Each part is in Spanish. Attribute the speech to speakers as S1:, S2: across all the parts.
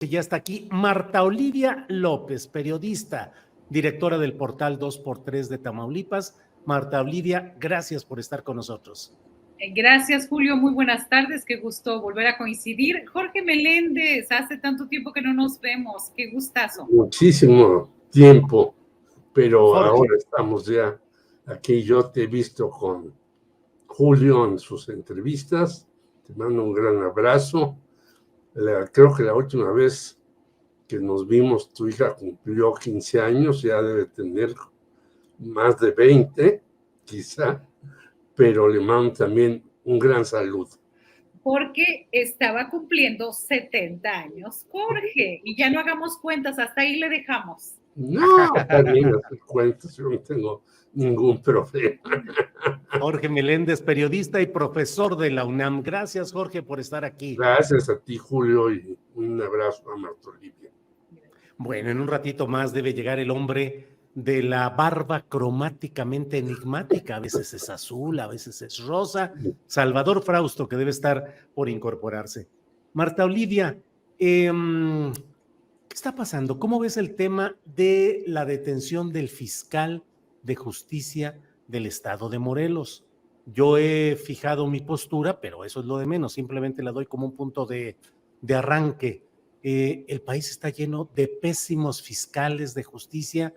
S1: Que ya está aquí Marta Olivia López, periodista, directora del portal 2x3 de Tamaulipas. Marta Olivia, gracias por estar con nosotros.
S2: Gracias, Julio. Muy buenas tardes. Qué gusto volver a coincidir. Jorge Meléndez, hace tanto tiempo que no nos vemos. Qué gustazo.
S3: Muchísimo tiempo, pero
S1: Jorge.
S3: ahora estamos ya aquí. Yo te he visto con Julio en sus entrevistas. Te mando un gran abrazo. Creo que la última vez que nos vimos, tu hija cumplió 15 años, ya debe tener más de 20, quizá, pero le mando también un gran saludo.
S2: Porque estaba cumpliendo 70 años, Jorge, y ya no hagamos cuentas, hasta ahí le dejamos.
S3: No, también hacer cuentas, yo no tengo ningún problema.
S1: Jorge Meléndez, periodista y profesor de la UNAM. Gracias, Jorge, por estar aquí.
S3: Gracias a ti, Julio, y un abrazo a Marta Olivia.
S1: Bueno, en un ratito más debe llegar el hombre de la barba cromáticamente enigmática. A veces es azul, a veces es rosa. Salvador Frausto, que debe estar por incorporarse. Marta Olivia, ¿qué está pasando? ¿Cómo ves el tema de la detención del fiscal de justicia del estado de Morelos? Yo he fijado mi postura, pero eso es lo de menos. Simplemente la doy como un punto de arranque. El país está lleno de pésimos fiscales de justicia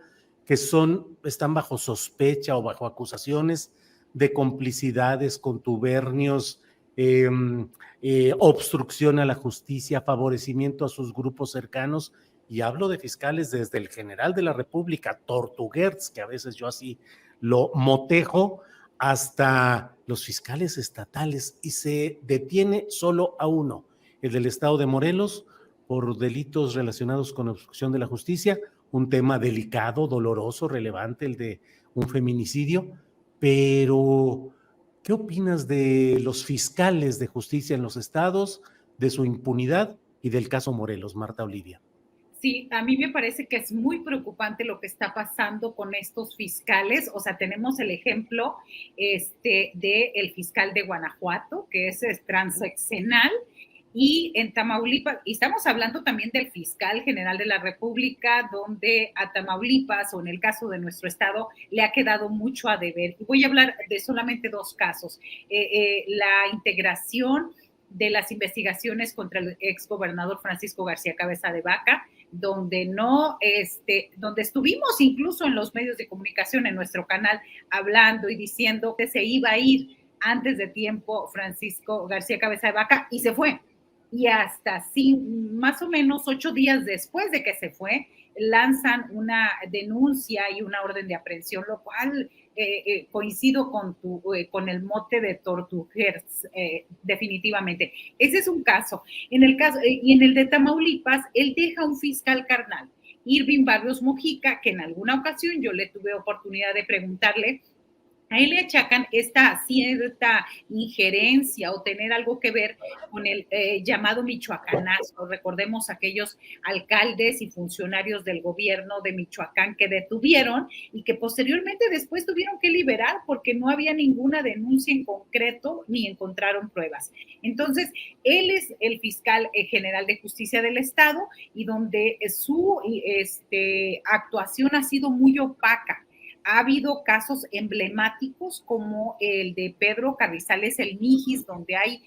S1: que están bajo sospecha o bajo acusaciones de complicidades, contubernios, obstrucción a la justicia, favorecimiento a sus grupos cercanos, y hablo de fiscales desde el general de la República, Tortuguerts, que a veces yo así lo motejo, hasta los fiscales estatales, y se detiene solo a uno, el del estado de Morelos, por delitos relacionados con obstrucción de la justicia, un tema delicado, doloroso, relevante, el de un feminicidio. Pero ¿qué opinas de los fiscales de justicia en los estados, de su impunidad y del caso Morelos, Marta Olivia?
S2: Sí, a mí me parece que es muy preocupante lo que está pasando con estos fiscales. O sea, tenemos el ejemplo del fiscal de Guanajuato, que es transeccional, y en Tamaulipas, y estamos hablando también del fiscal general de la República, donde a Tamaulipas, o en el caso de nuestro estado, le ha quedado mucho a deber. Y voy a hablar de solamente dos casos. La integración de las investigaciones contra el exgobernador Francisco García Cabeza de Vaca, donde donde estuvimos incluso en los medios de comunicación en nuestro canal hablando y diciendo que se iba a ir antes de tiempo Francisco García Cabeza de Vaca, y se fue. Y hasta más o menos 8 días después de que se fue, lanzan una denuncia y una orden de aprehensión, lo cual coincido con el mote de Tortuguerts, definitivamente. Ese es un caso. Y en el de Tamaulipas, él deja un fiscal carnal, Irving Barrios Mojica, que en alguna ocasión yo le tuve oportunidad de preguntarle. A él le achacan esta cierta injerencia o tener algo que ver con el llamado michoacanazo. Recordemos aquellos alcaldes y funcionarios del gobierno de Michoacán que detuvieron y que posteriormente después tuvieron que liberar porque no había ninguna denuncia en concreto ni encontraron pruebas. Entonces, él es el fiscal general de justicia del estado, y donde su actuación ha sido muy opaca. Ha habido casos emblemáticos como el de Pedro Carrizales El Mijis, donde hay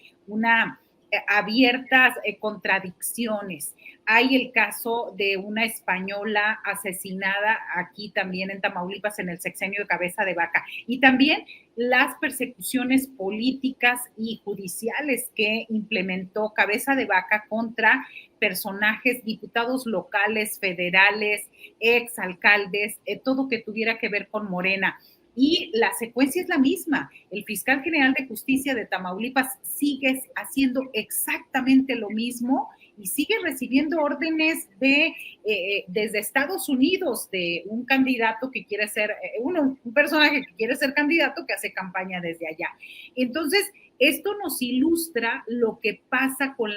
S2: abiertas contradicciones. Hay el caso de una española asesinada aquí también en Tamaulipas en el sexenio de Cabeza de Vaca, y también las persecuciones políticas y judiciales que implementó Cabeza de Vaca contra personajes, diputados locales, federales, exalcaldes, todo que tuviera que ver con Morena. Y la secuencia es la misma. El fiscal general de justicia de Tamaulipas sigue haciendo exactamente lo mismo y sigue recibiendo órdenes desde Estados Unidos de un candidato que quiere ser, un personaje que quiere ser candidato, que hace campaña desde allá. Entonces, esto nos ilustra lo que pasa con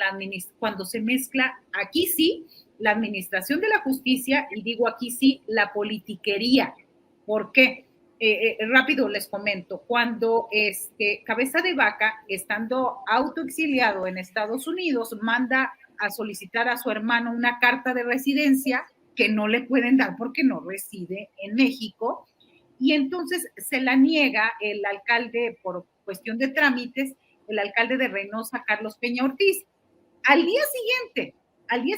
S2: cuando se mezcla, aquí sí, la administración de la justicia, y digo aquí sí, la politiquería. ¿Por qué? Rápido les comento. Cuando Cabeza de Vaca, estando autoexiliado en Estados Unidos, manda a solicitar a su hermano una carta de residencia que no le pueden dar porque no reside en México, y entonces se la niega el alcalde por cuestión de trámites, el alcalde de Reynosa, Carlos Peña Ortiz. Al día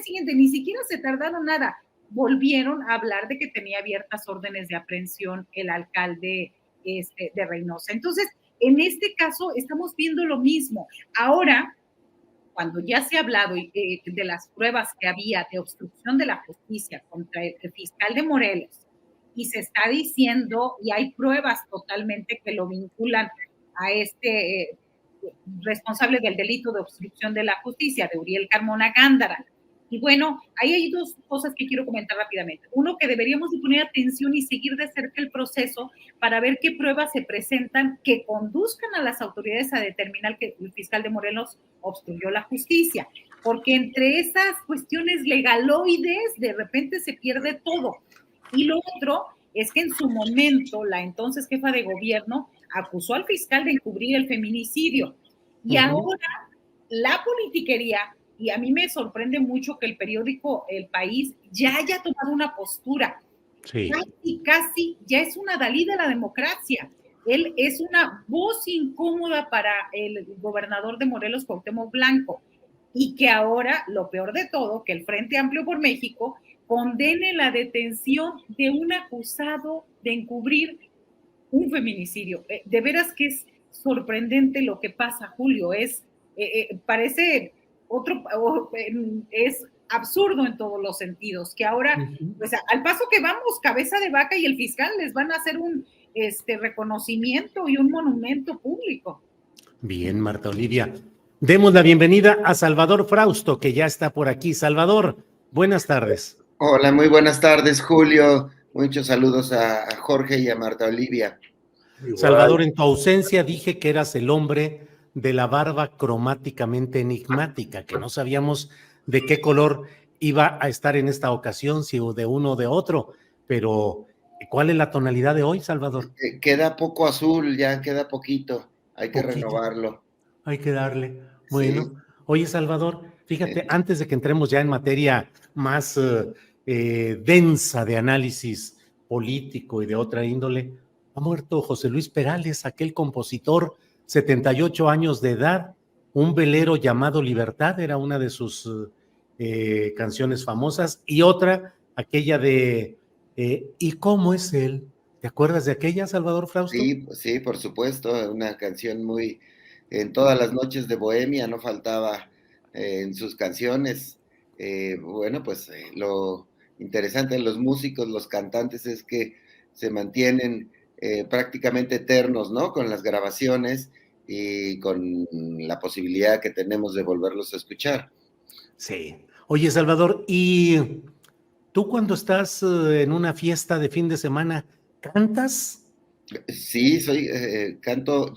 S2: siguiente, ni siquiera se tardaron nada, volvieron a hablar de que tenía abiertas órdenes de aprehensión el alcalde de Reynosa. Entonces, en este caso estamos viendo lo mismo. Ahora, cuando ya se ha hablado de las pruebas que había de obstrucción de la justicia contra el fiscal de Morelos, y se está diciendo, y hay pruebas totalmente que lo vinculan a responsable del delito de obstrucción de la justicia, de Uriel Carmona Gándara. Y bueno, ahí hay dos cosas que quiero comentar rápidamente. Uno, que deberíamos de poner atención y seguir de cerca el proceso para ver qué pruebas se presentan que conduzcan a las autoridades a determinar que el fiscal de Morelos obstruyó la justicia. Porque entre esas cuestiones legaloides, de repente se pierde todo. Y lo otro es que en su momento la entonces jefa de gobierno acusó al fiscal de encubrir el feminicidio. Y ahora la politiquería, y a mí me sorprende mucho que el periódico El País ya haya tomado una postura. Sí. Casi ya es una Dalí de la democracia. Él es una voz incómoda para el gobernador de Morelos, Cuauhtémoc Blanco, y que ahora, lo peor de todo, que el Frente Amplio por México condene la detención de un acusado de encubrir un feminicidio. De veras que es sorprendente lo que pasa, Julio. Parece es absurdo en todos los sentidos, que ahora, pues al paso que vamos, cabeza de vaca y el fiscal les van a hacer un reconocimiento y un monumento público.
S1: Bien, Marta Olivia. Demos la bienvenida a Salvador Frausto, que ya está por aquí. Salvador, buenas tardes.
S4: Hola, muy buenas tardes, Julio. Muchos saludos a Jorge y a Marta Olivia.
S1: Igual. Salvador, en tu ausencia dije que eras el hombre de la barba cromáticamente enigmática, que no sabíamos de qué color iba a estar en esta ocasión, si de uno o de otro, pero ¿cuál es la tonalidad de hoy, Salvador?
S4: Queda poco azul, ya queda poquito, hay que renovarlo.
S1: Hay que darle. Bueno, sí. Oye, Salvador, fíjate, antes de que entremos ya en materia más densa de análisis político y de otra índole, ha muerto José Luis Perales, aquel compositor, 78 años de edad, un velero llamado Libertad, era una de sus canciones famosas, y otra, aquella de ¿y cómo es él? ¿Te acuerdas de aquella, Salvador Frausto?
S4: Sí, por supuesto, una canción muy... En todas las noches de Bohemia no faltaba en sus canciones. Bueno, pues lo interesante de los músicos, los cantantes, es que se mantienen prácticamente eternos, ¿no? Con las grabaciones y con la posibilidad que tenemos de volverlos a escuchar.
S1: Sí. Oye, Salvador, ¿y tú cuando estás en una fiesta de fin de semana, cantas?
S4: Sí, canto...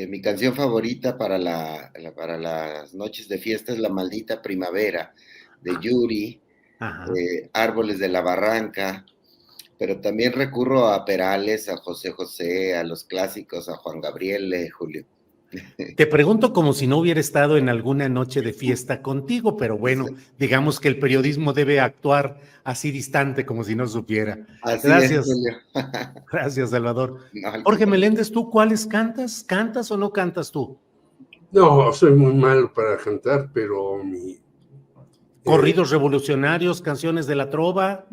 S4: mi canción favorita para las noches de fiesta es La Maldita Primavera, de Yuri, Árboles de la Barranca, pero también recurro a Perales, a José José, a los clásicos, a Juan Gabriel, Julio.
S1: Te pregunto como si no hubiera estado en alguna noche de fiesta contigo, pero bueno, digamos que el periodismo debe actuar así distante, como si no supiera.
S4: Así
S1: Gracias.
S4: es, Julio.
S1: Gracias, Salvador. No, Jorge Meléndez, ¿tú cuáles cantas? ¿Cantas o no cantas tú?
S3: No, soy muy malo para cantar, pero
S1: ¿Corridos revolucionarios, canciones de la trova?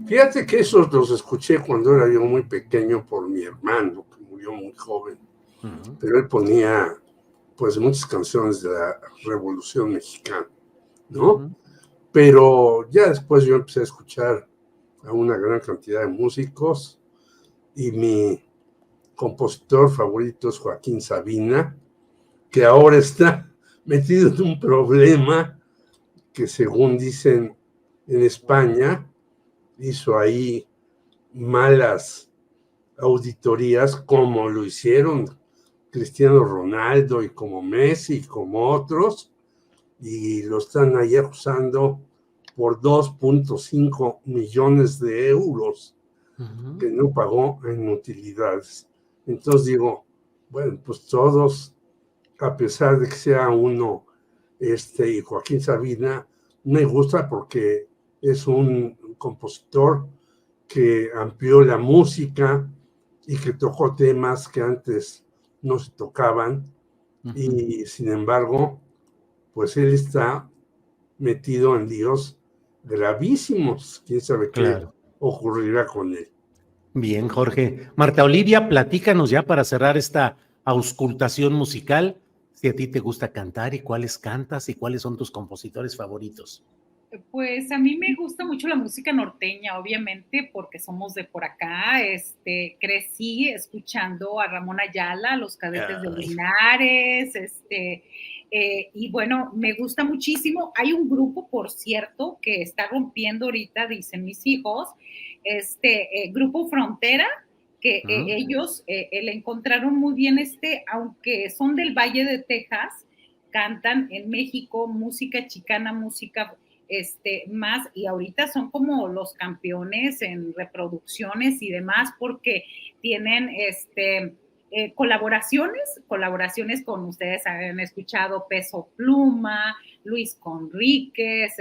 S3: Fíjate que esos los escuché cuando era yo muy pequeño por mi hermano, que murió muy joven. Pero él ponía pues muchas canciones de la Revolución Mexicana, ¿no? Pero ya después yo empecé a escuchar a una gran cantidad de músicos y mi compositor favorito es Joaquín Sabina, que ahora está metido en un problema que, según dicen en España, hizo ahí malas auditorías, como lo hicieron Cristiano Ronaldo y como Messi y como otros, y lo están ahí acusando por 2.5 millones de euros que no pagó en utilidades. Entonces digo, bueno, pues todos, a pesar de que sea uno y Joaquín Sabina, me gusta porque es un compositor que amplió la música y que tocó temas que antes no se tocaban, y sin embargo, pues él está metido en líos gravísimos. ¿Quién sabe qué ocurrirá con él?
S1: Bien, Jorge. Marta Olivia, platícanos ya para cerrar esta auscultación musical, si a ti te gusta cantar y cuáles cantas y cuáles son tus compositores favoritos.
S2: Pues a mí me gusta mucho la música norteña, obviamente, porque somos de por acá. Crecí escuchando a Ramón Ayala, Los Cadetes de Linares, y bueno, me gusta muchísimo. Hay un grupo, por cierto, que está rompiendo ahorita, dicen mis hijos, Grupo Frontera, que ellos le encontraron muy bien aunque son del Valle de Texas, cantan en México música chicana, música más, y ahorita son como los campeones en reproducciones y demás, porque tienen colaboraciones con, ustedes han escuchado Peso Pluma, Luis Conríquez,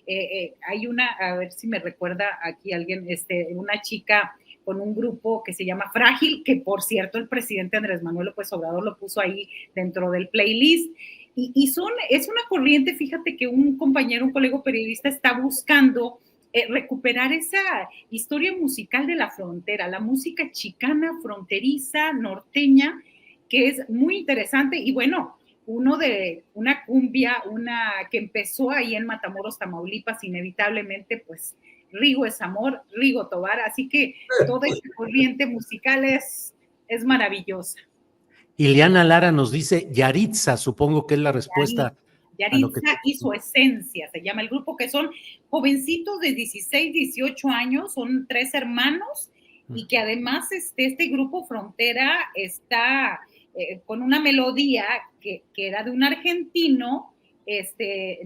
S2: hay una, a ver si me recuerda aquí alguien, una chica con un grupo que se llama Frágil, que por cierto el presidente Andrés Manuel López Obrador lo puso ahí dentro del playlist. Es una corriente, fíjate que un colega periodista está buscando recuperar esa historia musical de la frontera, la música chicana, fronteriza, norteña, que es muy interesante. Y bueno, una cumbia, que empezó ahí en Matamoros, Tamaulipas, inevitablemente, pues Rigo es amor, Rigo Tobar, así que toda esta corriente musical es maravillosa.
S1: Ileana Lara nos dice Yaritza, supongo que es la respuesta.
S2: Yaritza y su esencia, se llama el grupo, que son jovencitos de 16, 18 años, son 3 hermanos, y que además este grupo Frontera está con una melodía que era de un argentino,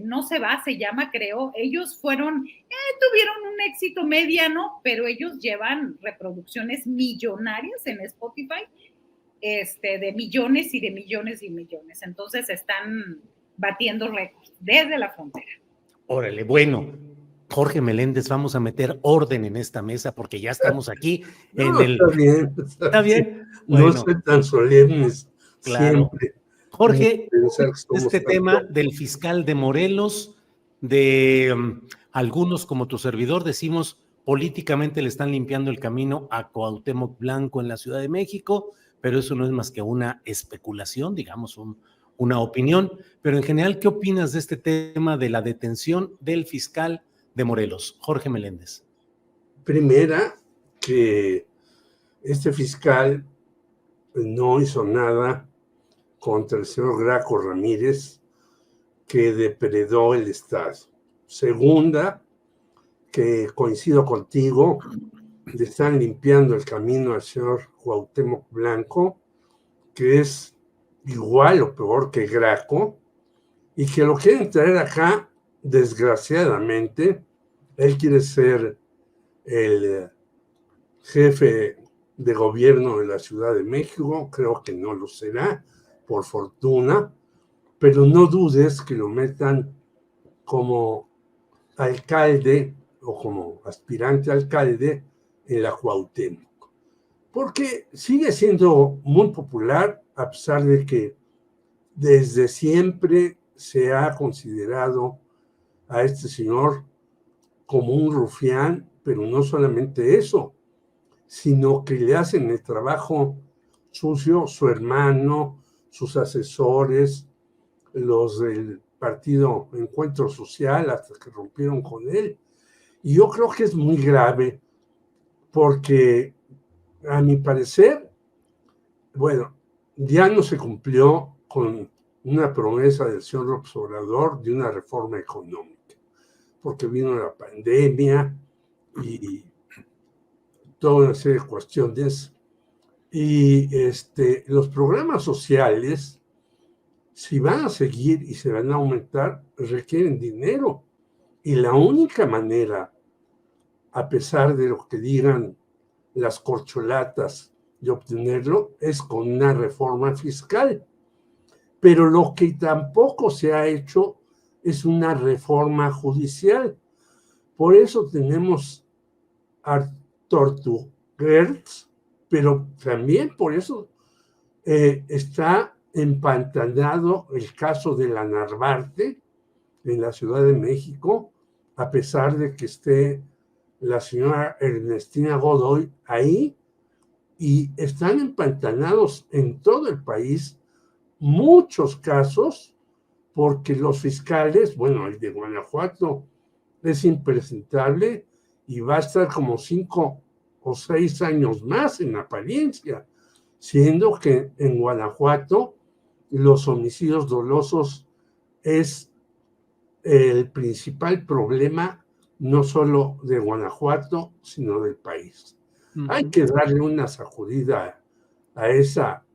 S2: No se va, se llama, creo. Ellos tuvieron un éxito mediano, pero ellos llevan reproducciones millonarias en Spotify, de millones y de millones y millones. Entonces están batiendo récords desde la frontera.
S1: Órale, bueno, Jorge Meléndez, vamos a meter orden en esta mesa porque ya estamos aquí en el...
S3: Está bien. Bueno, no soy tan solemnes, claro. Siempre.
S1: Jorge, tema del fiscal de Morelos, de algunos como tu servidor, decimos políticamente le están limpiando el camino a Cuauhtémoc Blanco en la Ciudad de México, pero eso no es más que una especulación, digamos, una opinión. Pero en general, ¿qué opinas de este tema de la detención del fiscal de Morelos, Jorge Meléndez?
S3: Primera, que este fiscal no hizo nada contra el señor Graco Ramírez, que depredó el Estado. Segunda, que coincido contigo, le están limpiando el camino al señor Cuauhtémoc Blanco, que es igual o peor que Graco, y que lo quieren traer acá, desgraciadamente. Él quiere ser el jefe de gobierno de la Ciudad de México, creo que no lo será, por fortuna, pero no dudes que lo metan como alcalde o como aspirante a alcalde en la Cuauhtémoc, porque sigue siendo muy popular, a pesar de que desde siempre se ha considerado a este señor como un rufián, pero no solamente eso, sino que le hacen el trabajo sucio su hermano, sus asesores, los del partido Encuentro Social, hasta que rompieron con él. Y yo creo que es muy grave, porque a mi parecer, bueno, ya no se cumplió con una promesa del señor López Obrador de una reforma económica, porque vino la pandemia y toda una serie de cuestiones. Y los programas sociales, si van a seguir y se van a aumentar, requieren dinero. Y la única manera, a pesar de lo que digan las corcholatas, de obtenerlo es con una reforma fiscal. Pero lo que tampoco se ha hecho es una reforma judicial. Por eso tenemos a Tortuguerz, pero también por eso está empantanado el caso de la Narvarte en la Ciudad de México, a pesar de que esté la señora Ernestina Godoy ahí, y están empantanados en todo el país muchos casos, porque los fiscales, bueno, el de Guanajuato es impresentable y va a estar como 5 o 6 años más en apariencia, siendo que en Guanajuato los homicidios dolosos es el principal problema no solo de Guanajuato, sino del país. Hay que darle una sacudida a esa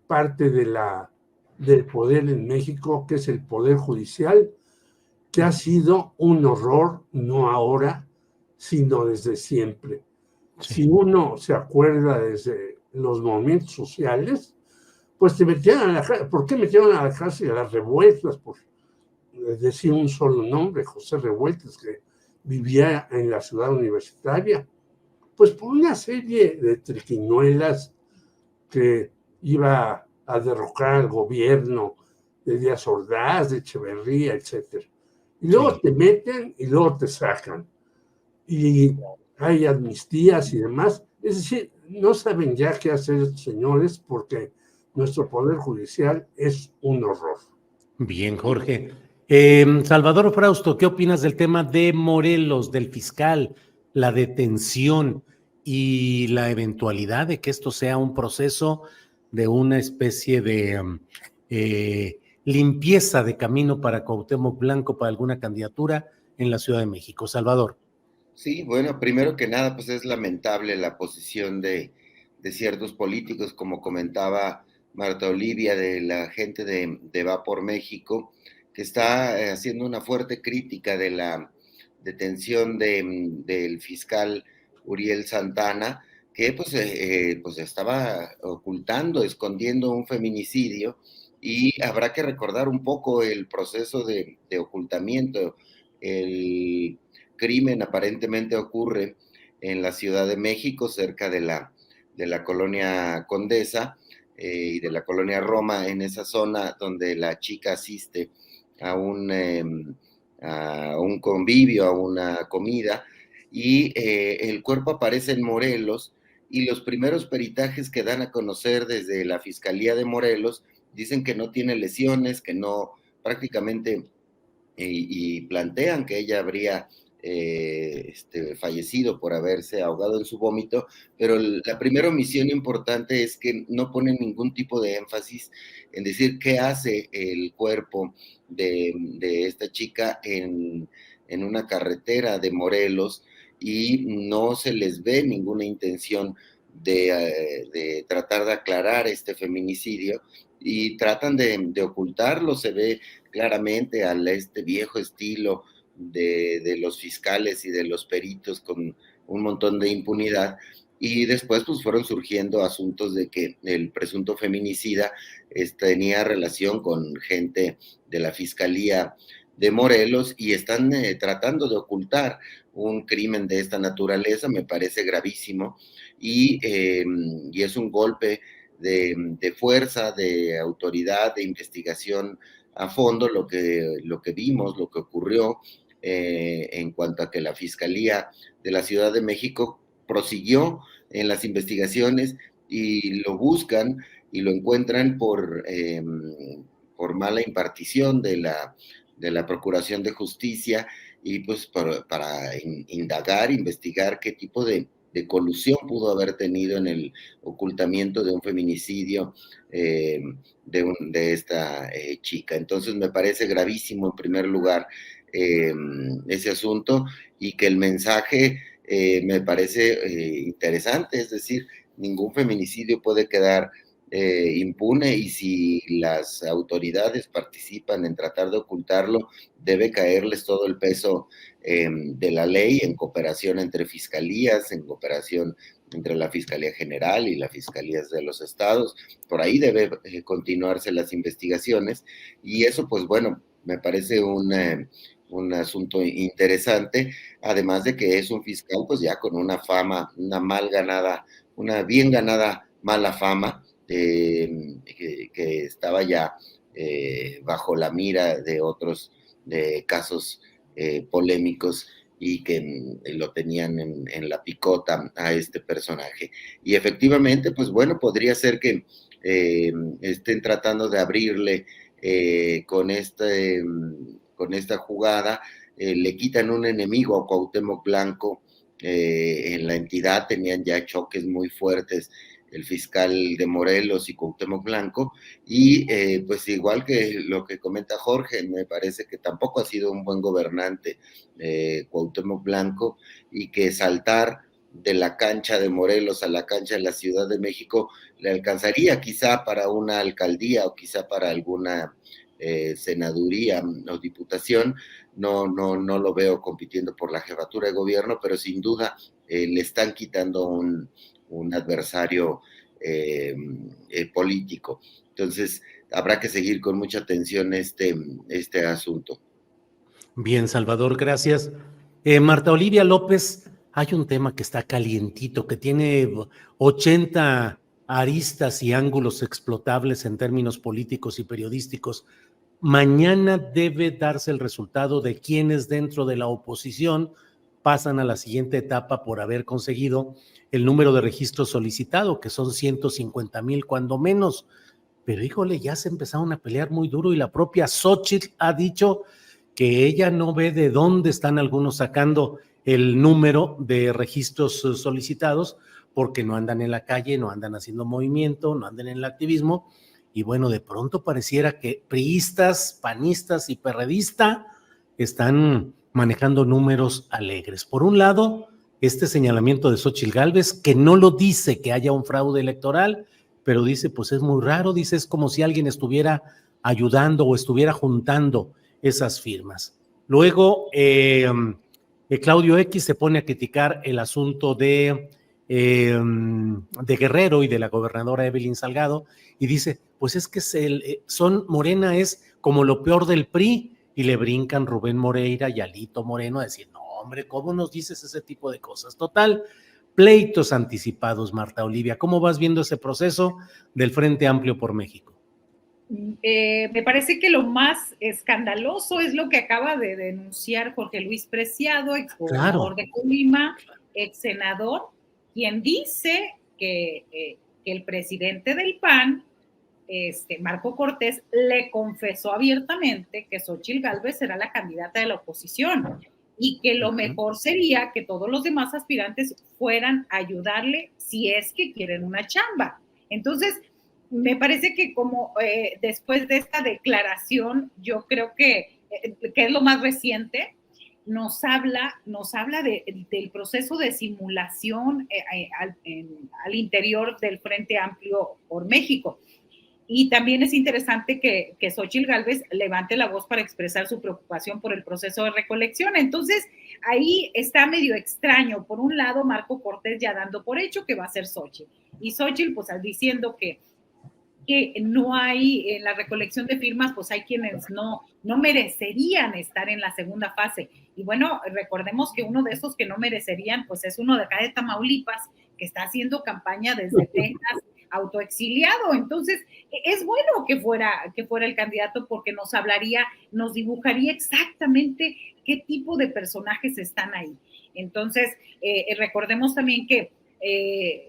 S3: parte del poder en México, que es el poder judicial, que ha sido un horror, no ahora, sino desde siempre. Sí. Si uno se acuerda desde los movimientos sociales, pues te metían a la cárcel. ¿Por qué metieron a la cárcel a las Revueltas? Por decir un solo nombre, José Revueltas, que vivía en la ciudad universitaria. Pues por una serie de triquiñuelas que iba a derrocar al gobierno de Díaz Ordaz, de Echeverría, etc. Y luego te meten y luego te sacan. Y hay amnistías y demás. Es decir, no saben ya qué hacer estos señores, porque nuestro poder judicial es un horror.
S1: Bien, Jorge. Salvador Frausto, ¿qué opinas del tema de Morelos, del fiscal, la detención y la eventualidad de que esto sea un proceso de una especie de limpieza de camino para Cuauhtémoc Blanco para alguna candidatura en la Ciudad de México? Salvador.
S4: Sí, bueno, primero que nada, pues es lamentable la posición de ciertos políticos, como comentaba Marta Olivia, de la gente de Va por México, que está haciendo una fuerte crítica de la detención del fiscal Uriel Santana, que pues estaba ocultando, escondiendo un feminicidio, y habrá que recordar un poco el proceso de ocultamiento. El crimen aparentemente ocurre en la Ciudad de México, cerca de la colonia Condesa y de la colonia Roma, en esa zona donde la chica asiste a un convivio, a una comida, y el cuerpo aparece en Morelos, y los primeros peritajes que dan a conocer desde la Fiscalía de Morelos dicen que no tiene lesiones, que no prácticamente, y plantean que ella habría fallecido por haberse ahogado en su vómito, pero la primera omisión importante es que no ponen ningún tipo de énfasis en decir qué hace el cuerpo de esta chica en una carretera de Morelos, y no se les ve ninguna intención de tratar de aclarar este feminicidio, y tratan de ocultarlo. Se ve claramente al viejo estilo de los fiscales y de los peritos, con un montón de impunidad, y después pues fueron surgiendo asuntos de que el presunto feminicida tenía relación con gente de la Fiscalía de Morelos, y están tratando de ocultar un crimen de esta naturaleza. Me parece gravísimo, y es un golpe de fuerza, de autoridad, de investigación a fondo, lo que vimos, lo que ocurrió, en cuanto a que la Fiscalía de la Ciudad de México prosiguió en las investigaciones y lo buscan y lo encuentran por mala impartición de la Procuración de Justicia, y pues para indagar, investigar qué tipo de colusión pudo haber tenido en el ocultamiento de un feminicidio de esta chica. Entonces me parece gravísimo, en primer lugar, ese asunto, y que el mensaje me parece interesante, es decir, ningún feminicidio puede quedar impune, y si las autoridades participan en tratar de ocultarlo, debe caerles todo el peso de la ley, en cooperación entre fiscalías, en cooperación entre la Fiscalía General y las Fiscalías de los estados. Por ahí debe continuarse las investigaciones y eso, pues bueno, me parece un asunto interesante, además de que es un fiscal pues ya con una fama, una bien ganada mala fama, que estaba ya bajo la mira de otros casos polémicos y que lo tenían en la picota a este personaje. Y efectivamente, pues bueno, podría ser que estén tratando de abrirle con esta jugada, le quitan un enemigo a Cuauhtémoc Blanco. En la entidad tenían ya choques muy fuertes el fiscal de Morelos y Cuauhtémoc Blanco, y pues igual que lo que comenta Jorge, me parece que tampoco ha sido un buen gobernante Cuauhtémoc Blanco, y que saltar de la cancha de Morelos a la cancha de la Ciudad de México le alcanzaría quizá para una alcaldía o quizá para alguna senaduría o diputación. No lo veo compitiendo por la jefatura de gobierno, pero sin duda le están quitando un adversario político. Entonces, habrá que seguir con mucha atención este asunto.
S1: Bien, Salvador, gracias. Marta Olivia López, hay un tema que está calientito, que tiene 80 aristas y ángulos explotables en términos políticos y periodísticos. Mañana debe darse el resultado de quienes dentro de la oposición pasan a la siguiente etapa por haber conseguido el número de registros solicitado, que son 150,000 cuando menos. Pero híjole, ya se empezaron a pelear muy duro y la propia Xóchitl ha dicho que ella no ve de dónde están algunos sacando el número de registros solicitados, porque no andan en la calle, no andan haciendo movimiento, no andan en el activismo. Y bueno, de pronto pareciera que priistas, panistas y perredistas están manejando números alegres. Por un lado, este señalamiento de Xóchitl Gálvez, que no lo dice que haya un fraude electoral, pero dice, pues es muy raro, dice, es como si alguien estuviera ayudando o estuviera juntando esas firmas. Luego, Claudio X se pone a criticar el asunto de Guerrero y de la gobernadora Evelyn Salgado, y dice, pues es que Morena es como lo peor del PRI, y le brincan Rubén Moreira y Alito Moreno a decir, no hombre, ¿cómo nos dices ese tipo de cosas? Total, pleitos anticipados, Marta Olivia. ¿Cómo vas viendo ese proceso del Frente Amplio por México?
S2: Me parece que lo más escandaloso es lo que acaba de denunciar Jorge Luis Preciado, ex gobernador de Colima, ex senador, quien dice que el presidente del PAN, Marco Cortés, le confesó abiertamente que Xóchitl Gálvez será la candidata de la oposición y que lo mejor sería que todos los demás aspirantes fueran a ayudarle si es que quieren una chamba. Entonces, me parece que como después de esta declaración, yo creo que es lo más reciente, nos habla del proceso de simulación al interior del Frente Amplio por México. Y también es interesante que Xóchitl Gálvez levante la voz para expresar su preocupación por el proceso de recolección. Entonces, ahí está medio extraño. Por un lado, Marco Cortés ya dando por hecho que va a ser Xóchitl. Y Xóchitl, pues, diciendo que no hay, en la recolección de firmas, pues hay quienes no merecerían estar en la segunda fase. Y bueno, recordemos que uno de esos que no merecerían, pues es uno de acá de Tamaulipas, que está haciendo campaña desde Texas, autoexiliado. Entonces, es bueno que fuera el candidato, porque nos dibujaría exactamente qué tipo de personajes están ahí. Entonces, recordemos también que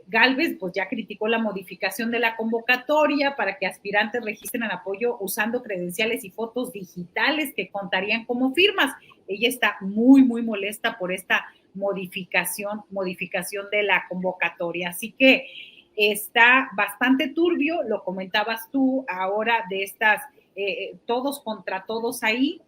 S2: Gálvez pues ya criticó la modificación de la convocatoria para que aspirantes registren el apoyo usando credenciales y fotos digitales que contarían como firmas. Ella está muy, muy molesta por esta modificación de la convocatoria. Así que está bastante turbio, lo comentabas tú ahora de estas todos contra todos ahí,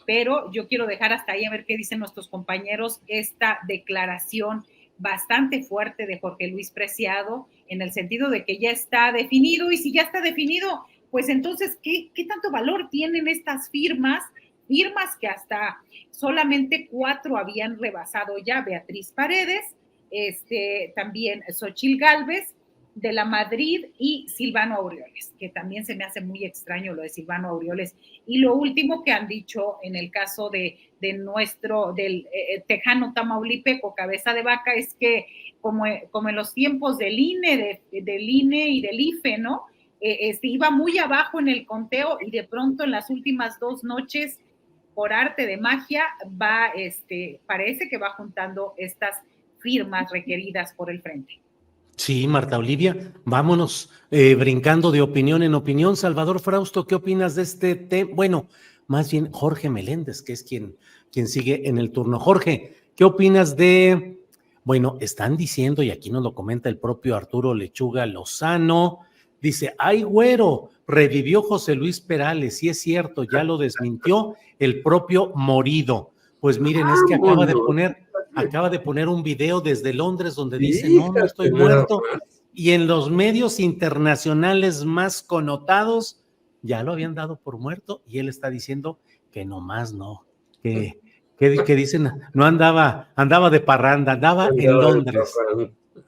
S2: pero yo quiero dejar hasta ahí a ver qué dicen nuestros compañeros esta declaración bastante fuerte de Jorge Luis Preciado, en el sentido de que ya está definido, y si ya está definido, pues entonces, ¿qué tanto valor tienen estas firmas? Firmas que hasta solamente 4 habían rebasado ya: Beatriz Paredes, también Xóchitl Gálvez, de la Madrid, y Silvano Aureoles, que también se me hace muy extraño lo de Silvano Aureoles. Y lo último que han dicho en el caso del tejano tamaulipeco Cabeza de Vaca es que como en los tiempos del INE, del INE y del IFE, ¿no? Iba muy abajo en el conteo y de pronto en las últimas 2 noches, por arte de magia, parece que va juntando estas firmas requeridas por el frente.
S1: Sí, Marta Olivia, vámonos brincando de opinión en opinión. Salvador Frausto, ¿qué opinas de este tema? Bueno, más bien Jorge Meléndez, que es quien sigue en el turno. Jorge, ¿qué opinas de, bueno, están diciendo, y aquí nos lo comenta el propio Arturo Lechuga Lozano, dice, ay güero, revivió José Luis Perales, sí es cierto, ya lo desmintió el propio Morido. Pues miren, es que acaba de poner un video desde Londres donde dice, no estoy muerto, y en los medios internacionales más connotados ya lo habían dado por muerto, y él está diciendo que nomás no, que dicen, no andaba de parranda, andaba en Londres.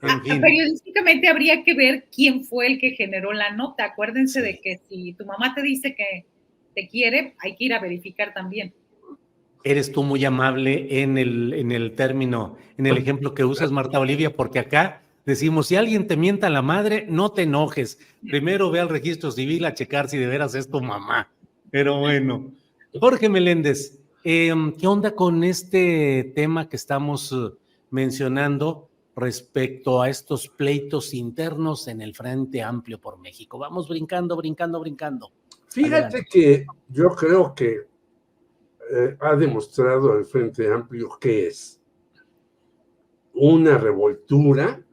S2: En fin. Periodísticamente habría que ver quién fue el que generó la nota. Acuérdense de que si tu mamá te dice que te quiere, hay que ir a verificar también.
S1: Eres tú muy amable en el término, en el ejemplo que usas, Marta Olivia, porque acá decimos, si alguien te mienta la madre, no te enojes. Primero ve al registro civil a checar si de veras es tu mamá. Pero bueno, Jorge Meléndez, ¿qué onda con este tema que estamos mencionando respecto a estos pleitos internos en el Frente Amplio por México? Vamos brincando.
S3: Fíjate Adelante. Que yo creo que ha demostrado el Frente Amplio que es una revoltura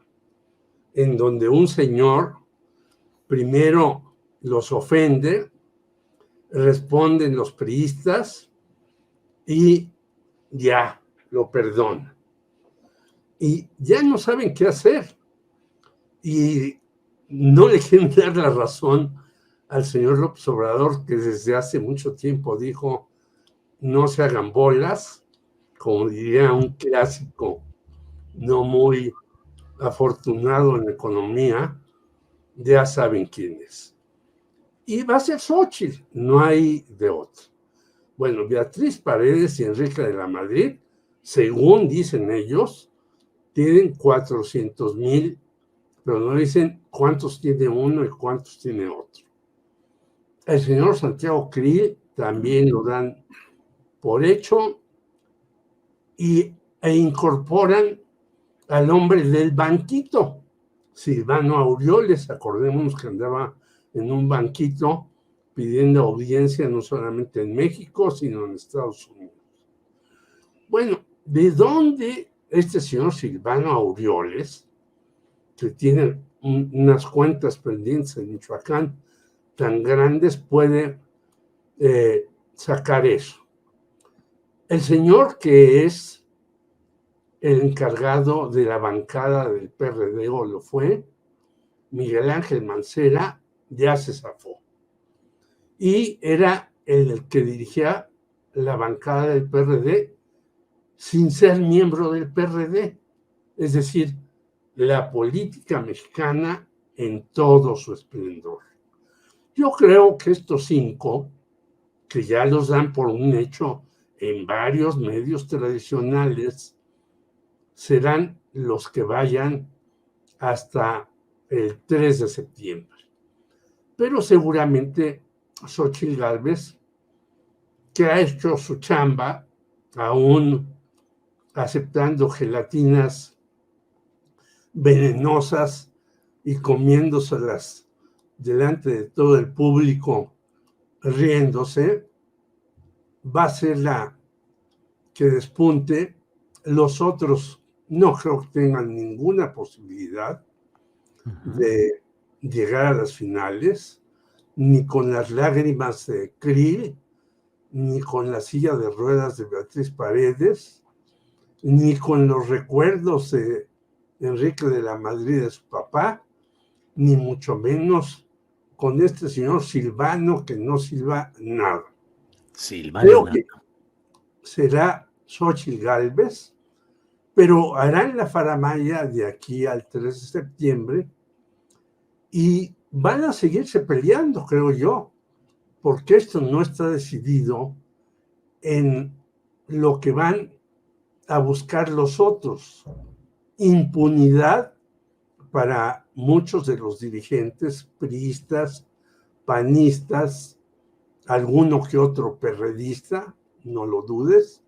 S3: en donde un señor primero los ofende, responden los priistas y ya lo perdonan. Y ya no saben qué hacer. Y no le quieren dar la razón al señor López Obrador, que desde hace mucho tiempo dijo, no se hagan bolas, como diría un clásico no muy afortunado en economía, ya saben quién es. Y va a ser Xóchitl, no hay de otro. Bueno, Beatriz Paredes y Enrique de la Madrid, según dicen ellos, tienen 400,000, pero no dicen cuántos tiene uno y cuántos tiene otro. El señor Santiago Krill también lo dan por hecho e incorporan al hombre del banquito, Silvano Aureoles. Acordémonos que andaba en un banquito pidiendo audiencia no solamente en México, sino en Estados Unidos. Bueno, ¿de dónde este señor Silvano Aureoles, que tiene unas cuentas pendientes en Michoacán tan grandes, puede sacar eso? El señor que es el encargado de la bancada del PRD, o lo fue, Miguel Ángel Mancera, ya se zafó. Y era el que dirigía la bancada del PRD sin ser miembro del PRD. Es decir, la política mexicana en todo su esplendor. Yo creo que estos 5, que ya los dan por un hecho en varios medios tradicionales, serán los que vayan hasta el 3 de septiembre. Pero seguramente Xóchitl Gálvez, que ha hecho su chamba, aún aceptando gelatinas venenosas y comiéndoselas delante de todo el público, riéndose, va a ser la que despunte. Los otros no creo que tengan ninguna posibilidad de llegar a las finales, ni con las lágrimas de Krill, ni con la silla de ruedas de Beatriz Paredes, ni con los recuerdos de Enrique de la Madrid de su papá, ni mucho menos con este señor Silvano, que no silba nada. Creo que será Xóchitl Gálvez pero harán la faramalla de aquí al 3 de septiembre y van a seguirse peleando, creo yo, porque esto no está decidido en lo que van a buscar los otros. Impunidad para muchos de los dirigentes priistas, panistas, alguno que otro perredista, no lo dudes,